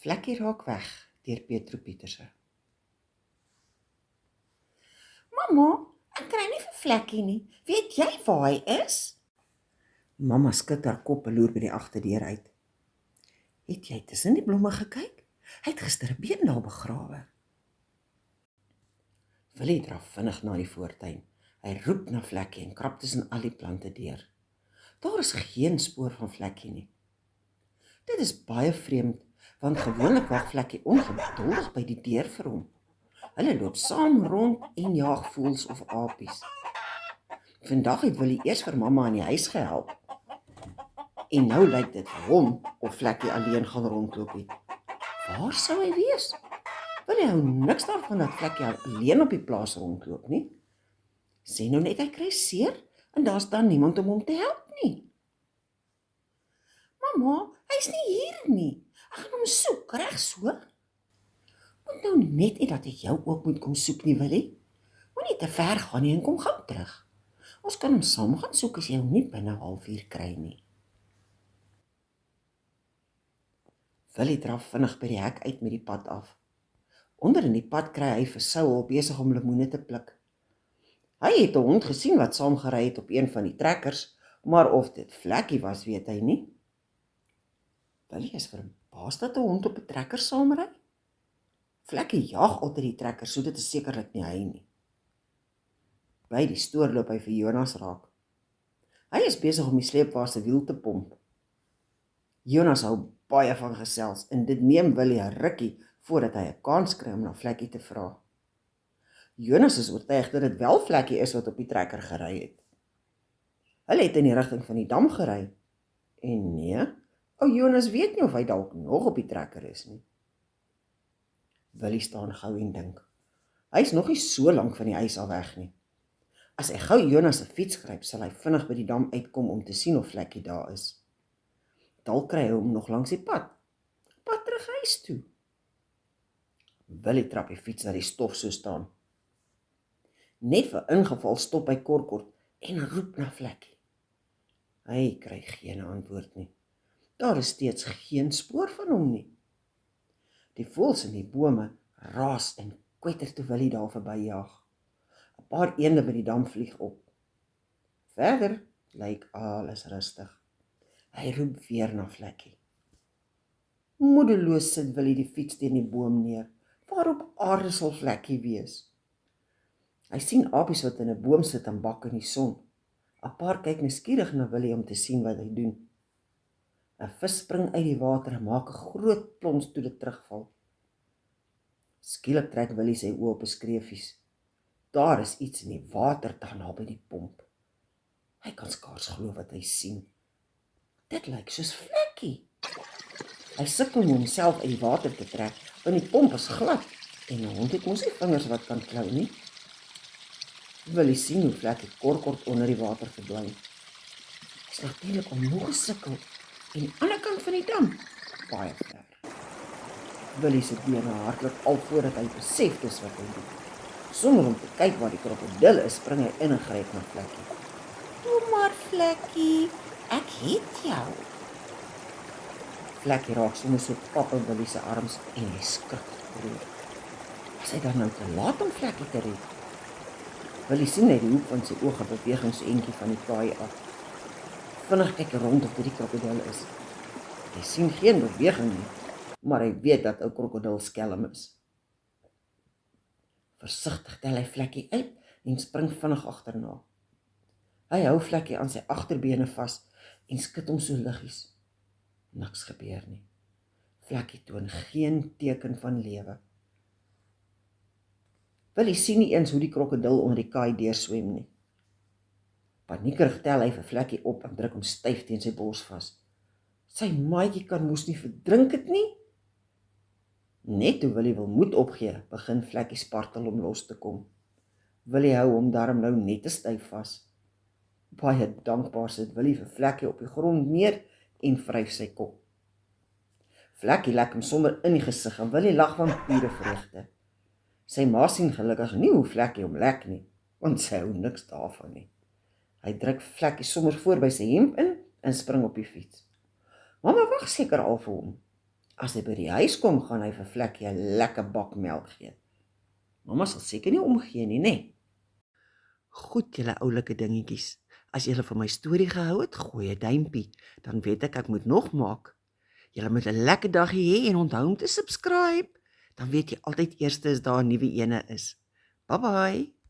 Vlekkie raak weg, deur Petro Pieterse. Mamma, ek kry nie vir Vlekkie nie. Weet jy waar hy is? Mamma skud haar kop en loer by die agterdeur uit. Het jy tussen die blomme gekyk? Hy het gister 'n been daar begrawe. Willie draf vinnig na die voortuin. Hy roep na Vlekkie en krap tussen al die plante deur. Daar is geen spoor van Vlekkie nie. Dit is baie vreemd, want gewoonlik wag Vlekkie ongeduldig by die deur vir hom. Hulle loop saam rond en jaag voëls of apies. Vandag het Willie eers vir mamma in die huis gehelp. En nou lyk dit vir hom of Vlekkie alleen gaan rondloop het. Waar sou hy wees? Willie hou niks daarvan dat Vlekkie alleen op die plaas rondloop nie. Sê nou net hy kry seer en daar's dan niemand om hom te help nie. Mamma, hy's nie hier nie. Ek gaan hom soek, reg so? Moet nou net dat ek jou ook moet kom soek nie, Willie. Moenie te ver gaan nie en kom gou terug. Ons kan hom saam gaan soek as jy hom nie binne 'n halfuur kry nie. Willie draf vinnig by die hek uit met die pad af. Onder in die pad kry hy vir Saul besig om lemoene te pluk. Hy het 'n hond gesien wat saamgery het op een van die trekkers, maar of dit Vlekkie was, weet hy nie. Willie is verbaas dat 'n hond op 'n trekker saamry. Vlekkie jaag altyd die trekker, so dit is sekerlik nie hy nie. By die stoor loop hy vir Jonas raak. Hy is besig om die sleepwa se wiel te pomp. Jonas hou baie van gesels en dit neem Willie 'n rukkie voordat hy 'n kans kry om na Vlekkie te vra. Jonas is oortuig dat dit wel Vlekkie is wat op die trekker gery het. Hulle het in die rigting van die dam gery. En nee, ou Jonas weet nie of hy dalk nog op die trekker is nie. Willie staan gou en dink. Hy is nog nie so lank van die huis al weg nie. As hy gou Jonas se fiets gryp, sal hy vinnig by die dam uitkom om te sien of Vlekkie daar is. Dalk kry hy hom nog langs die pad terug huis toe. Willie trap die fiets na die stof so staan. Net vir ingeval stop hy kort en roep na Vlekkie. Hy kry geen antwoord nie. Daar is steeds geen spoor van hom nie. Die voëls in die bome raas en kwetter toe Willie daar verbyjaag. 'n Paar eende by die dam vlieg op. Verder lyk alles rustig. Hy roep weer na Vlekkie. Moedeloos sit Willie die fiets teen die boom neer. Waar op aarde sal Vlekkie wees? Hy sien apies wat in 'n boom sit en bak in die son. 'n Paar kyk nuuskierig na Willie om te sien wat hy doen. 'n Vis spring uit die water en maak 'n groot plons toe dit terugval. Skielik trek Willie sy oë op 'n skreefies. Daar is iets in die water daar naby die pomp. Hy kan skaars glo wat hy sien. Dit lyk soos Vlekkie. Hy sukkel om homself uit die water te trek, want die pomp is glad en 'n hond het mos nie vingers wat kan klou nie. Willie sien hoe Vlekkie kort onder die water verdwyn. Hy is natuurlik omhoog gesukkel en aan die ander kant van die dam, baie ver. Willie se bene hardloop al voordat hy besef dis wat hy doen. Sonder om te kyk waar die krokodil is, spring hy in en gryp na Vlekkie. Toe maar Vlekkie, ek het jou. Vlekkie raak sommer so pap in Willie se arms en hy skrik groot. Was hy dan nou te laat om Vlekkie te red? Willie sien net die hoek van sy oog 'n beweging so entjie van die paai af. Vinnig kyk hy rond of dit die krokodil is. Hy sien geen beweging nie, maar hy weet dat 'n krokodil skelm is. Versigtig tel hy Vlekkie uit en spring vinnig agterna. Hy hou Vlekkie aan sy agterbene vas en skud hom so liggies. Niks gebeur nie. Vlekkie toon geen teken van lewe. Willie sien nie eens hoe die krokodil onder die kaai deurswem nie. Paniekerig tel hy vir Vlekkie op en druk hom styf teen sy bors vas. Sy maatjie kan mos nie verdrink het nie. Net toe Willie wil moed opgee, begin Vlekkie spartel om los te kom. Willie hou hom daarom nou net te styf vas. Baie dankbaar sit Willie vir Vlekkie op die grond neer en vryf sy kop. Vlekkie lek hom sommer in die gesig en Willie lag van pure vreugde. Sy ma sien gelukkig nie hoe Vlekkie hom lek nie, want sy hou niks daarvan nie. Hy druk Vlekkie sommer voor by sy hemp in en spring op die fiets. Mamma wag seker al vir hom. As hy by die huis kom, gaan hy vir Vlekkie 'n lekker bak melk gee. Mamma sal seker nie omgee nie, né? Goed, julle oulike dingetjies. As julle van my storie gehou het, gooi 'n duimpie, dan weet ek moet nog maak. Julle moet 'n lekker dagie hê en onthou om te subscribe. Dan weet jy altyd eers as daar 'n nuwe ene is. Bye bye.